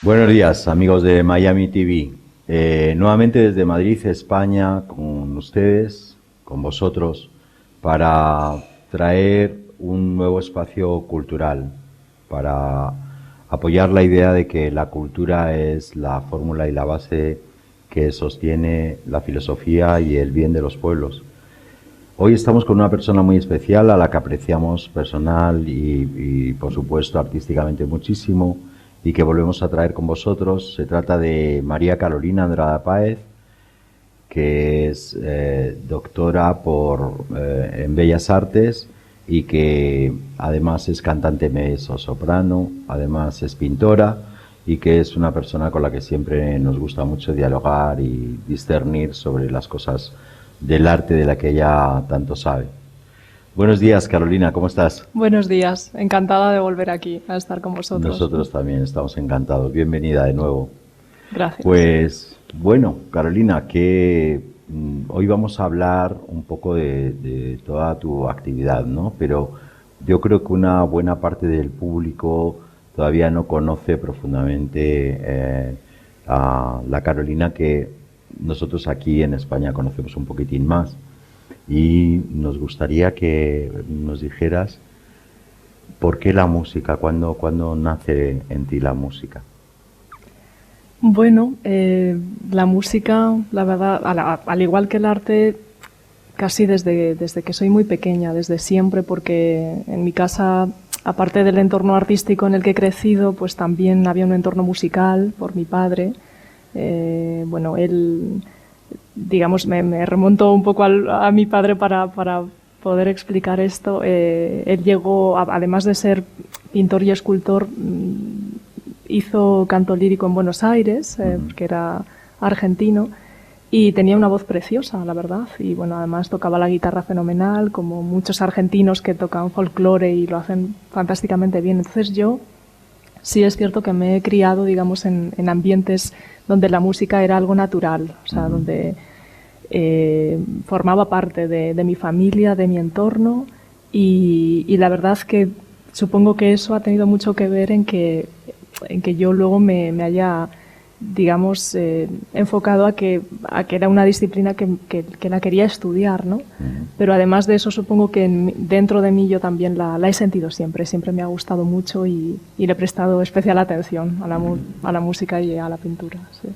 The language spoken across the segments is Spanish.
Buenos días, amigos de Miami TV. Nuevamente desde Madrid, España, con ustedes, con vosotros, para traer un nuevo espacio cultural, para apoyar la idea de que la cultura es la fórmula y la base que sostiene la filosofía y el bien de los pueblos. Hoy estamos con una persona muy especial a la que apreciamos personal y por supuesto artísticamente muchísimo y que volvemos a traer con vosotros. Se trata de María Carolina Andrada Páez, que es doctora en Bellas Artes y que además es cantante mezzo-soprano, además es pintora y que es una persona con la que siempre nos gusta mucho dialogar y discernir sobre las cosas del arte de la que ella tanto sabe. Buenos días, Carolina, ¿cómo estás? Buenos días, encantada de volver aquí a estar con vosotros. Nosotros también estamos encantados. Bienvenida de nuevo. Gracias. Pues bueno, Carolina, que hoy vamos a hablar un poco de toda tu actividad, ¿no? Pero yo creo que una buena parte del público todavía no conoce profundamente a la Carolina que nosotros aquí en España conocemos un poquitín más. Y nos gustaría que nos dijeras por qué la música, cuándo nace en ti la música. Bueno, la música, la verdad, al igual que el arte, casi desde que soy muy pequeña, desde siempre, porque en mi casa, aparte del entorno artístico en el que he crecido, pues también había un entorno musical por mi padre. Bueno, él, digamos, me remonto un poco a mi padre para poder explicar esto. Él llegó, además de ser pintor y escultor, hizo canto lírico en Buenos Aires, porque era argentino, y tenía una voz preciosa, la verdad. Y bueno, además tocaba la guitarra fenomenal, como muchos argentinos que tocan folclore y lo hacen fantásticamente bien. Entonces yo sí es cierto que me he criado, digamos, en ambientes donde la música era algo natural, o sea, donde formaba parte de mi familia, de mi entorno, y la verdad que supongo que eso ha tenido mucho que ver en que yo luego me haya, digamos, enfocado a que era una disciplina que la quería estudiar, ¿no? Pero además de eso supongo que dentro de mí yo también la he sentido siempre me ha gustado mucho y le he prestado especial atención a la música y a la pintura, sí.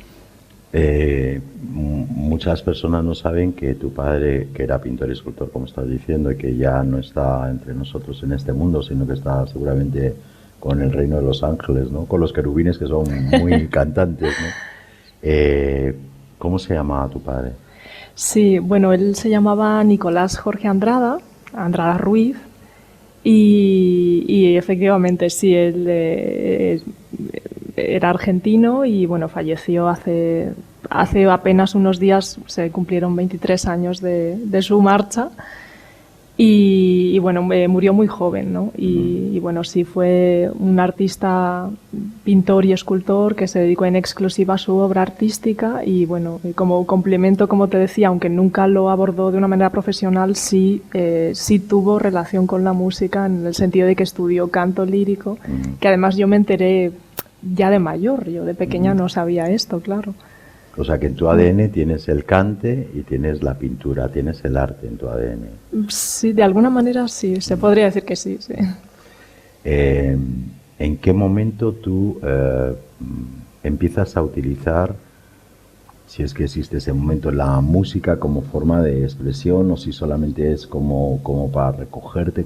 Muchas personas no saben que tu padre, que era pintor y escultor, como estás diciendo, y que ya no está entre nosotros en este mundo, sino que está seguramente con el reino de los ángeles, ¿no? Con los querubines que son muy cantantes, ¿no? ¿Cómo se llama tu padre? Sí, bueno, él se llamaba Nicolás Jorge Andrada, Andrada Ruiz, y efectivamente sí, él era argentino y bueno, falleció hace apenas unos días, se cumplieron 23 años de su marcha. Y bueno, murió muy joven, ¿no? Y bueno, sí fue un artista, pintor y escultor que se dedicó en exclusiva a su obra artística y bueno, como complemento, como te decía, aunque nunca lo abordó de una manera profesional, sí tuvo relación con la música en el sentido de que estudió canto lírico, que además yo me enteré ya de mayor, yo de pequeña no sabía esto, claro. O sea que en tu ADN tienes el cante y tienes la pintura, tienes el arte en tu ADN. Sí, de alguna manera sí, se podría decir que sí, sí. ¿En qué momento tú empiezas a utilizar, si es que existe ese momento, la música como forma de expresión o si solamente es como para recogerte?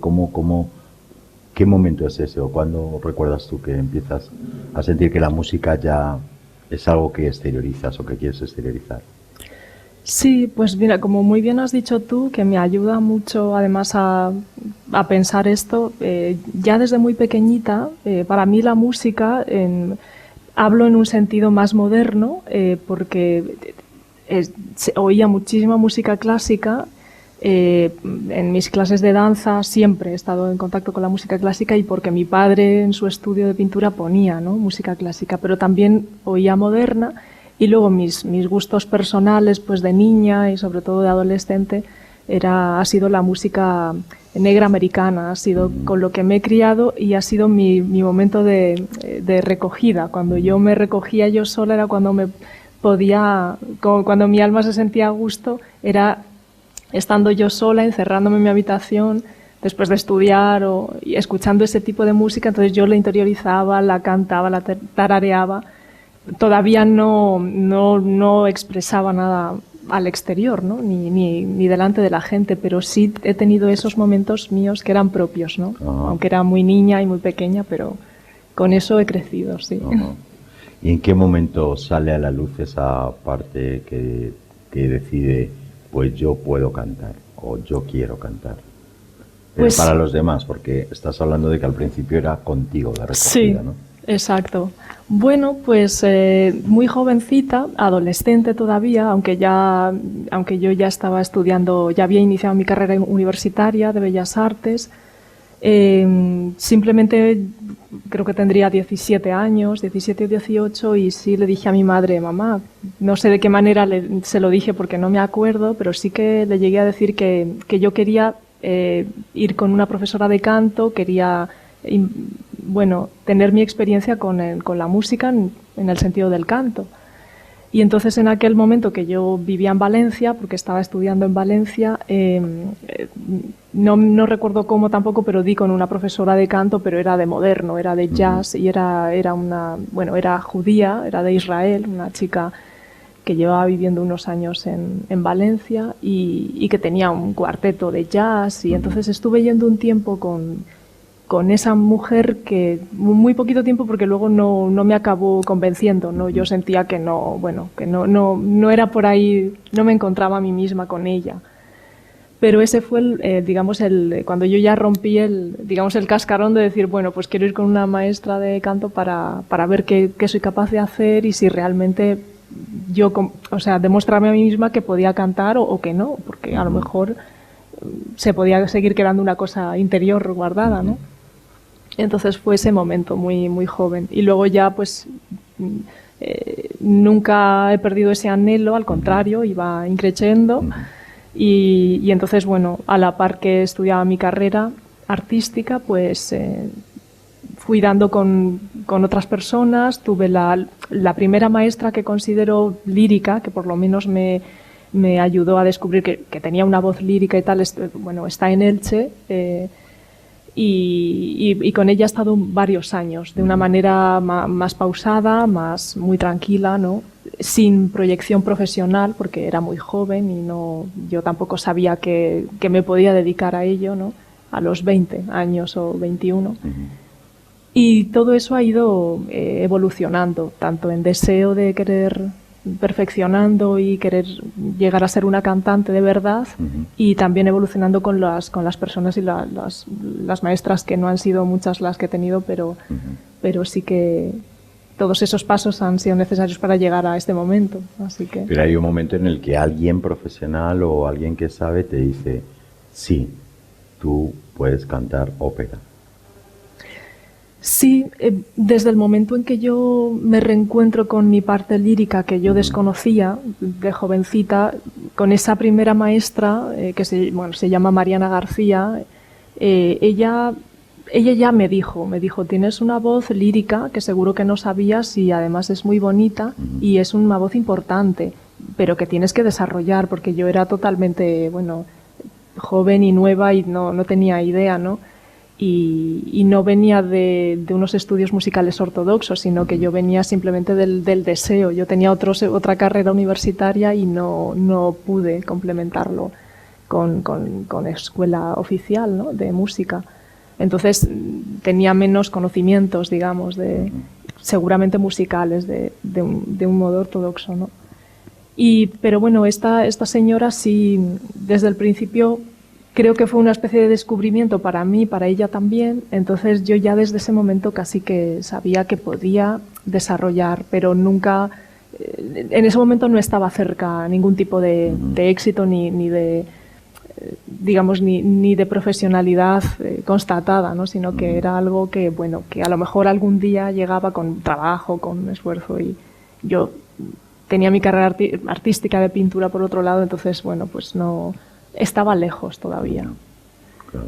¿Qué momento es ese o cuándo recuerdas tú que empiezas a sentir que la música ya es algo que exteriorizas o que quieres exteriorizar? Sí, pues mira, como muy bien has dicho tú, que me ayuda mucho además a pensar esto, ya desde muy pequeñita, para mí la música, hablo en un sentido más moderno, porque oía muchísima música clásica. En mis clases de danza siempre he estado en contacto con la música clásica y porque mi padre en su estudio de pintura ponía, ¿no?, música clásica, pero también oía moderna y luego mis gustos personales, pues de niña y sobre todo de adolescente, ha sido la música negra americana, ha sido con lo que me he criado y ha sido mi momento de recogida. Cuando yo me recogía yo sola era cuando me podía, cuando mi alma se sentía a gusto, era estando yo sola, encerrándome en mi habitación, después de estudiar y escuchando ese tipo de música, entonces yo la interiorizaba, la cantaba, la tarareaba. Todavía no expresaba nada al exterior, ¿no? Ni delante de la gente, pero sí he tenido esos momentos míos que eran propios, ¿no? Aunque era muy niña y muy pequeña, pero con eso he crecido, sí. ¿Y en qué momento sale a la luz esa parte que decide, pues yo puedo cantar o yo quiero cantar? Pues, para los demás, porque estás hablando de que al principio era contigo de recogida, sí, ¿no? Exacto. Bueno, pues muy jovencita, adolescente todavía, aunque yo ya estaba estudiando, ya había iniciado mi carrera universitaria de Bellas Artes. Simplemente creo que tendría 17 años, 17 o 18, y sí le dije a mi madre, mamá, no sé de qué manera se lo dije porque no me acuerdo, pero sí que le llegué a decir que yo quería ir con una profesora de canto, quería tener mi experiencia con la música en el sentido del canto. Y entonces en aquel momento que yo vivía en Valencia, porque estaba estudiando en Valencia, no recuerdo cómo tampoco, pero di con una profesora de canto, pero era de moderno, era de jazz, y era judía, era de Israel, una chica que llevaba viviendo unos años en Valencia y que tenía un cuarteto de jazz, y entonces estuve yendo un tiempo con esa mujer, que muy poquito tiempo, porque luego no me acabó convenciendo, ¿no? Yo sentía que no era por ahí, no me encontraba a mí misma con ella. Pero ese fue cuando yo ya rompí el cascarón de decir, bueno, pues quiero ir con una maestra de canto para ver qué soy capaz de hacer y si realmente yo, demostrarme a mí misma que podía cantar o que no, porque a lo mejor se podía seguir quedando una cosa interior guardada, ¿no? Entonces fue ese momento muy, muy joven. Y luego ya, pues, nunca he perdido ese anhelo, al contrario, iba increciendo. Y entonces, bueno, a la par que estudiaba mi carrera artística, pues fui dando con otras personas. Tuve la primera maestra que considero lírica, que por lo menos me ayudó a descubrir que tenía una voz lírica y tal. Está en Elche, y con ella he estado varios años, de una manera más pausada, muy tranquila, ¿no? Sin proyección profesional, porque era muy joven y yo tampoco sabía que me podía dedicar a ello, ¿no? A los 20 años o 21. Y todo eso ha ido evolucionando, tanto en deseo de querer perfeccionando y querer llegar a ser una cantante de verdad, y también evolucionando con las personas y las maestras, que no han sido muchas las que he tenido, pero sí que todos esos pasos han sido necesarios para llegar a este momento. Así que... Pero hay un momento en el que alguien profesional o alguien que sabe te dice, sí, tú puedes cantar ópera. Sí, desde el momento en que yo me reencuentro con mi parte lírica, que yo desconocía de jovencita, con esa primera maestra, que se llama Mariana García, ella ya me dijo, tienes una voz lírica que seguro que no sabías, y además es muy bonita y es una voz importante, pero que tienes que desarrollar, porque yo era totalmente, joven y nueva y no tenía idea, ¿no? Y no venía de unos estudios musicales ortodoxos, sino que yo venía simplemente del deseo. Yo tenía otra carrera universitaria y no pude complementarlo con escuela oficial, ¿no? De música. Entonces tenía menos conocimientos, digamos, seguramente musicales de un modo ortodoxo, ¿no? Pero bueno, esta señora sí, desde el principio, creo que fue una especie de descubrimiento para mí, para ella también. Entonces yo ya desde ese momento casi que sabía que podía desarrollar, pero nunca, en ese momento no estaba cerca ningún tipo de éxito ni de, digamos, ni de profesionalidad constatada, ¿no? Sino que era algo que a lo mejor algún día llegaba con trabajo, con esfuerzo. Y yo tenía mi carrera artística de pintura por otro lado, entonces, pues no... Estaba lejos todavía. Claro.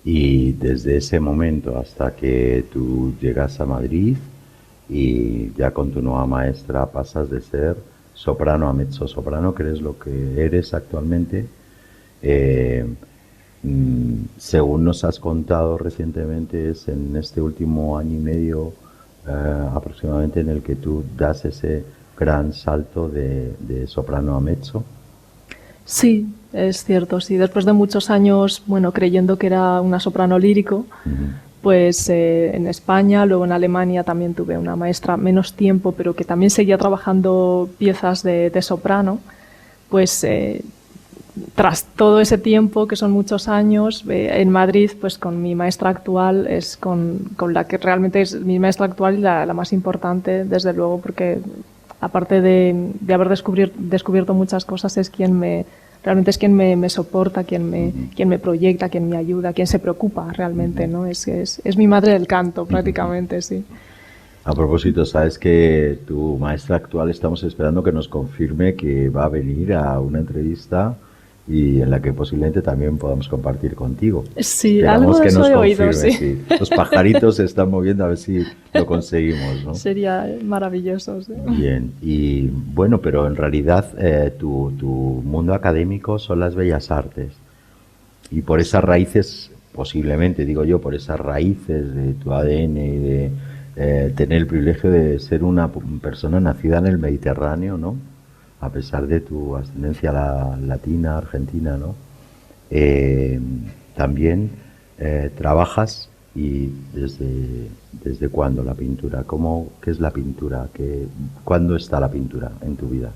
Y desde ese momento hasta que tú llegas a Madrid y ya con tu nueva maestra pasas de ser soprano a mezzosoprano, que eres lo que eres actualmente, eh, según nos has contado recientemente, es en este último año y medio aproximadamente en el que tú das ese gran salto de soprano a mezzo. Sí, es cierto, sí. Después de muchos años, bueno, creyendo que era una soprano lírico, pues en España, luego en Alemania también tuve una maestra menos tiempo, pero que también seguía trabajando piezas de soprano, pues tras todo ese tiempo, que son muchos años, en Madrid, pues con mi maestra actual, es con la que realmente es mi maestra actual y la más importante, desde luego, porque aparte de haber descubierto muchas cosas, es realmente es quien me soporta, quien me proyecta, quien me ayuda, quien se preocupa realmente, ¿no? Es mi madre del canto, prácticamente, sí. A propósito, sabes que tu maestra actual estamos esperando que nos confirme que va a venir a una entrevista y en la que posiblemente también podamos compartir contigo. Sí, esperamos algo de que eso nos he confirme, oído, sí. sí. Los pajaritos se están moviendo a ver si lo conseguimos, ¿no? Sería maravilloso, sí. Bien, y bueno, pero en realidad tu mundo académico son las bellas artes y por esas raíces, posiblemente, digo yo, por esas raíces de tu ADN y de tener el privilegio de ser una persona nacida en el Mediterráneo, ¿no? A pesar de tu ascendencia latina, argentina, ¿no? También trabajas y desde cuándo la pintura, ¿qué es la pintura? ¿Cuándo está la pintura en tu vida?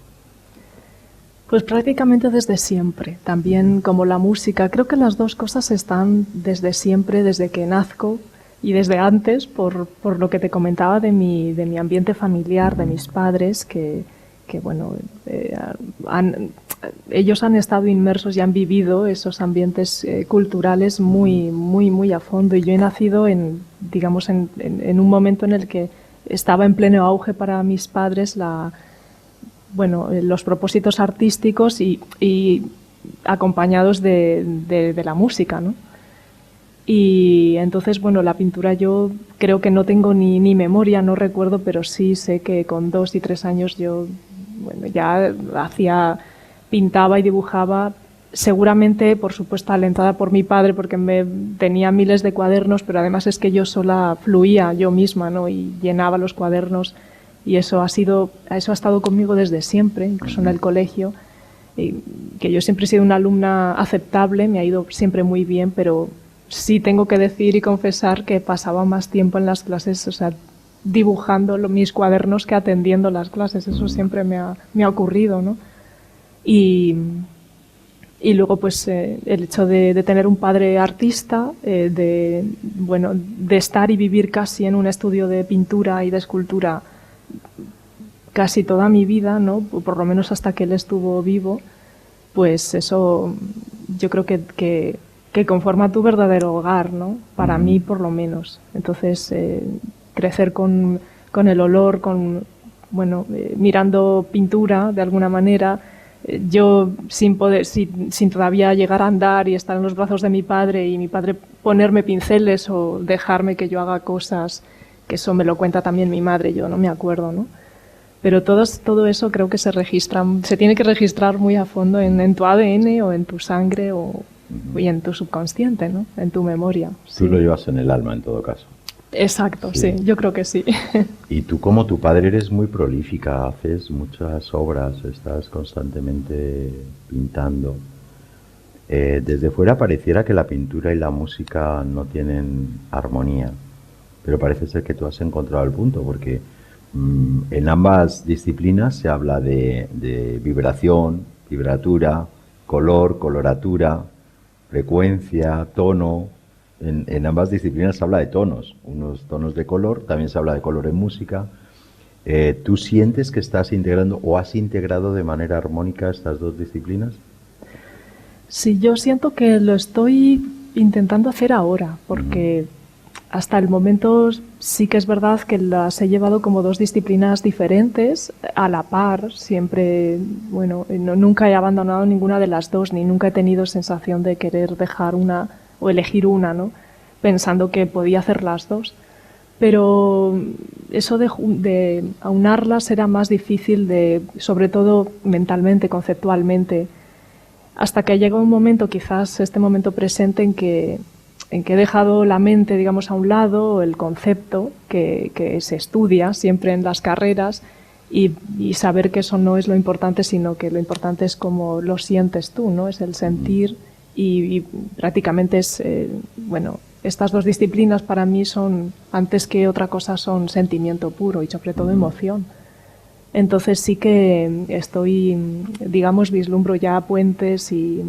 Pues prácticamente desde siempre, también como la música. Creo que las dos cosas están desde siempre, desde que nazco y desde antes, por lo que te comentaba de mi ambiente familiar, de mis padres, que bueno, ellos han estado inmersos y han vivido esos ambientes culturales muy, muy, muy a fondo. Y yo he nacido digamos, en un momento en el que estaba en pleno auge para mis padres los propósitos artísticos y acompañados de la música, ¿no? Y entonces, bueno, la pintura yo creo que no tengo ni memoria, no recuerdo, pero sí sé que con 2 y 3 años yo, bueno, ya pintaba y dibujaba, seguramente, por supuesto, alentada por mi padre, porque tenía miles de cuadernos, pero además es que yo sola fluía yo misma, ¿no? Y llenaba los cuadernos, y eso ha estado conmigo desde siempre, incluso en el colegio, y que yo siempre he sido una alumna aceptable, me ha ido siempre muy bien, pero sí tengo que decir y confesar que pasaba más tiempo en las clases, o sea, dibujando mis cuadernos que atendiendo las clases. Eso siempre me ha ocurrido, ¿no? Y luego, pues, el hecho de tener un padre artista, de estar y vivir casi en un estudio de pintura y de escultura casi toda mi vida, ¿no? Por lo menos hasta que él estuvo vivo, pues eso yo creo que conforma tu verdadero hogar, ¿no? Para mí, por lo menos. Entonces, crecer con el olor, mirando pintura de alguna manera, yo sin todavía llegar a andar y estar en los brazos de mi padre y mi padre ponerme pinceles o dejarme que yo haga cosas, que eso me lo cuenta también mi madre, yo no me acuerdo, ¿no? Pero todo eso creo que se tiene que registrar muy a fondo en tu ADN o en tu sangre y en tu subconsciente, ¿no? En tu memoria. Tú lo llevas en el alma en todo caso. Exacto, sí, yo creo que sí. Y tú, como tu padre, eres muy prolífica, haces muchas obras, estás constantemente pintando. Desde fuera pareciera que la pintura y la música no tienen armonía, pero parece ser que tú has encontrado el punto, porque en ambas disciplinas se habla de vibración, vibratura, color, coloratura, frecuencia, tono. En ambas disciplinas se habla de tonos, unos tonos de color, también se habla de color en música. ¿Tú sientes que estás integrando o has integrado de manera armónica estas dos disciplinas? Sí, yo siento que lo estoy intentando hacer ahora, porque hasta el momento sí que es verdad que las he llevado como dos disciplinas diferentes, a la par, siempre, nunca he abandonado ninguna de las dos, ni nunca he tenido sensación de querer dejar una o elegir una, ¿no? Pensando que podía hacer las dos. Pero eso de aunarlas era más difícil, sobre todo mentalmente, conceptualmente, hasta que llega un momento, quizás este momento presente, en que he dejado la mente, digamos, a un lado, el concepto que se estudia siempre en las carreras, y saber que eso no es lo importante, sino que lo importante es cómo lo sientes tú, ¿no? Es el sentir, y prácticamente es, bueno, estas dos disciplinas para mí son, antes que otra cosa, son sentimiento puro y sobre todo emoción. Entonces sí que estoy, digamos, vislumbro ya puentes y...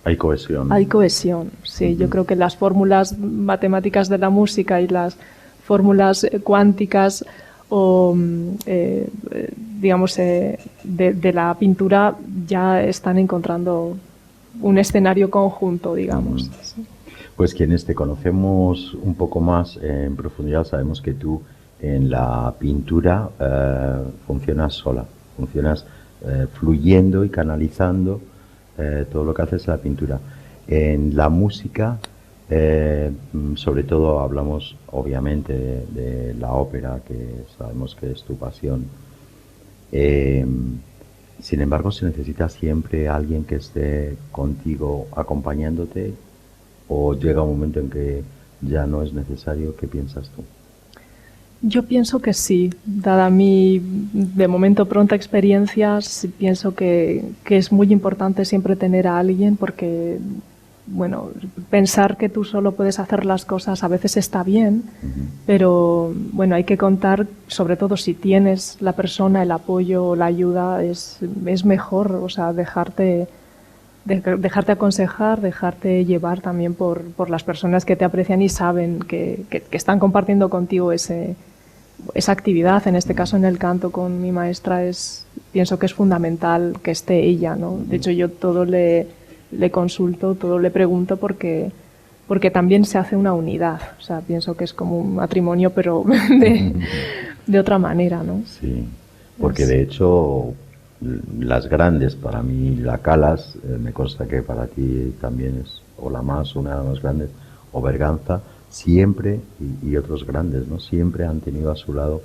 Hay cohesión. Hay cohesión, sí. Yo creo que las fórmulas matemáticas de la música y las fórmulas cuánticas o, digamos, de la pintura ya están encontrando un escenario conjunto, digamos. Sí. Pues quienes te conocemos un poco más en profundidad sabemos que tú en la pintura funcionas sola, funcionas fluyendo y canalizando todo lo que haces en la pintura. En la música, sobre todo hablamos obviamente de la ópera, que sabemos que es tu pasión. Sin embargo, se necesita siempre alguien que esté contigo acompañándote, ¿o llega un momento en que ya no es necesario? ¿Qué piensas tú? Yo pienso que sí, dada mi, de momento, pronta experiencia, pienso que es muy importante siempre tener a alguien, porque, bueno, pensar que tú solo puedes hacer las cosas a veces está bien, pero, bueno, hay que contar, sobre todo si tienes la persona, el apoyo, la ayuda, es mejor, o sea, dejarte aconsejar, dejarte llevar también por las personas que te aprecian y saben que están compartiendo contigo esa actividad. En este caso, en el canto, con mi maestra, pienso que es fundamental que esté ella, ¿no? De hecho, yo todo le consulto, todo le pregunto, porque también se hace una unidad. O sea, pienso que es como un matrimonio, pero de otra manera, ¿no? Sí, porque de hecho las grandes, para mí la Calas, me consta que para ti también es o la más, una de las más grandes, o Berganza, siempre, y otros grandes, ¿no? Siempre han tenido a su lado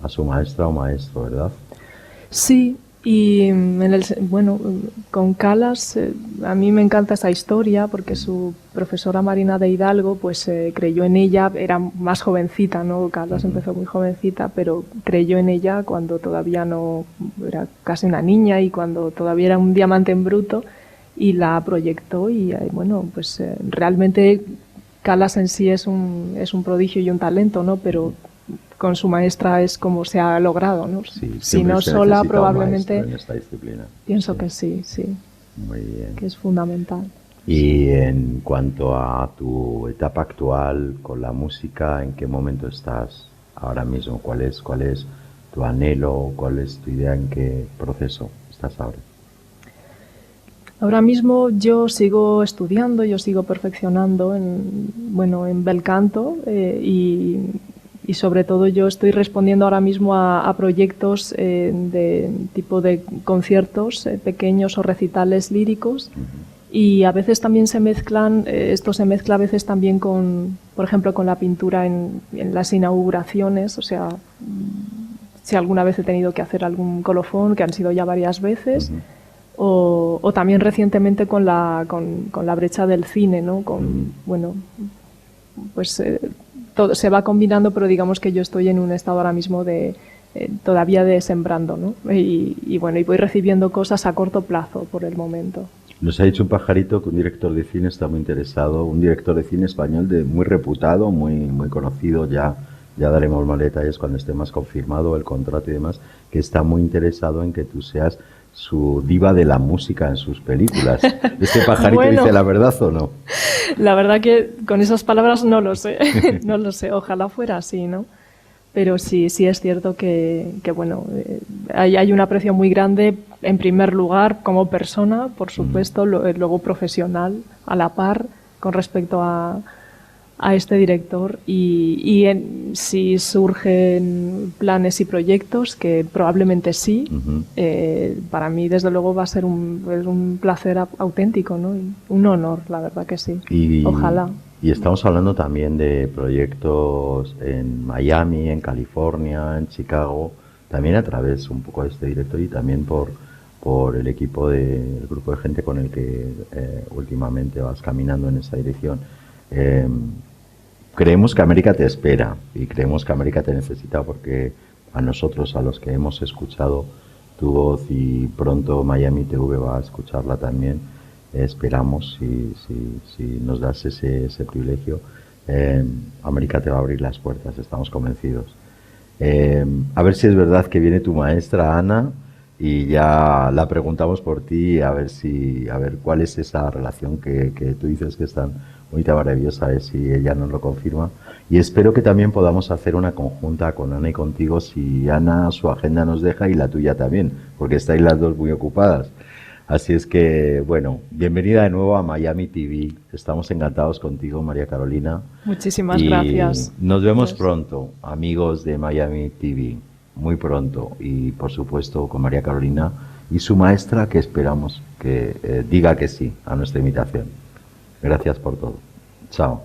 a su maestra o maestro, ¿verdad? Sí, y bueno, con Calas, a mí me encanta esa historia, porque su profesora Marina de Hidalgo pues creyó en ella, era más jovencita, ¿no? Calas empezó muy jovencita, pero creyó en ella cuando todavía no, era casi una niña y cuando todavía era un diamante en bruto, y la proyectó, y bueno, pues realmente Calas en sí es un prodigio y un talento, ¿no? Pero con su maestra es como se ha logrado, ¿no? Sí, si no sola, probablemente. En esta disciplina. Pienso que sí, sí. Muy bien. Que es fundamental. Y en cuanto a tu etapa actual con la música, ¿en qué momento estás ahora mismo? ¿Cuál es tu anhelo? ¿Cuál es tu idea? ¿En qué proceso estás ahora? Ahora mismo yo sigo estudiando, yo sigo perfeccionando en bel canto, y sobre todo yo estoy respondiendo ahora mismo a proyectos de tipo de conciertos pequeños o recitales líricos, y a veces también se mezclan, esto se mezcla a veces también con, por ejemplo, con la pintura en las inauguraciones, o sea, si alguna vez he tenido que hacer algún colofón, que han sido ya varias veces, o también recientemente con la brecha del cine, ¿no? Bueno, pues todo se va combinando, pero digamos que yo estoy en un estado ahora mismo de todavía de sembrando, ¿no? Y bueno, y voy recibiendo cosas a corto plazo por el momento. Nos ha dicho un pajarito que un director de cine está muy interesado, un director de cine español muy reputado, muy conocido, ya daremos más detalles cuando esté más confirmado el contrato y demás, que está muy interesado en que tú seas su diva de la música en sus películas. ¿Este pajarito dice la verdad o no? La verdad que con esas palabras no lo sé, no lo sé, ojalá fuera así, ¿no? Pero sí es cierto que bueno, hay un aprecio muy grande, en primer lugar, como persona, por supuesto, luego profesional, a la par, con respecto a a este director si surgen planes y proyectos, que probablemente sí, para mí desde luego va a ser un placer auténtico, ¿no? Un honor, la verdad que sí. Ojalá. Y estamos hablando también de proyectos en Miami, en California, en Chicago, también a través un poco de este director y también por el equipo el grupo de gente con el que últimamente vas caminando en esa dirección. Creemos que América te espera y creemos que América te necesita, porque a nosotros, a los que hemos escuchado tu voz, y pronto Miami TV va a escucharla también, esperamos, si nos das ese privilegio, América te va a abrir las puertas, estamos convencidos. A ver si es verdad que viene tu maestra Ana y ya la preguntamos por ti, a ver cuál es esa relación que tú dices que es tan bonita, maravillosa, a ver si ella nos lo confirma. Y espero que también podamos hacer una conjunta con Ana y contigo, si Ana su agenda nos deja, y la tuya también, porque estáis las dos muy ocupadas. Así es que, bueno, bienvenida de nuevo a Miami TV. Estamos encantados contigo, María Carolina. Muchísimas gracias. Nos vemos pronto, amigos de Miami TV, muy pronto. Y, por supuesto, con María Carolina y su maestra, que esperamos que diga que sí a nuestra invitación. Gracias por todo. Chao.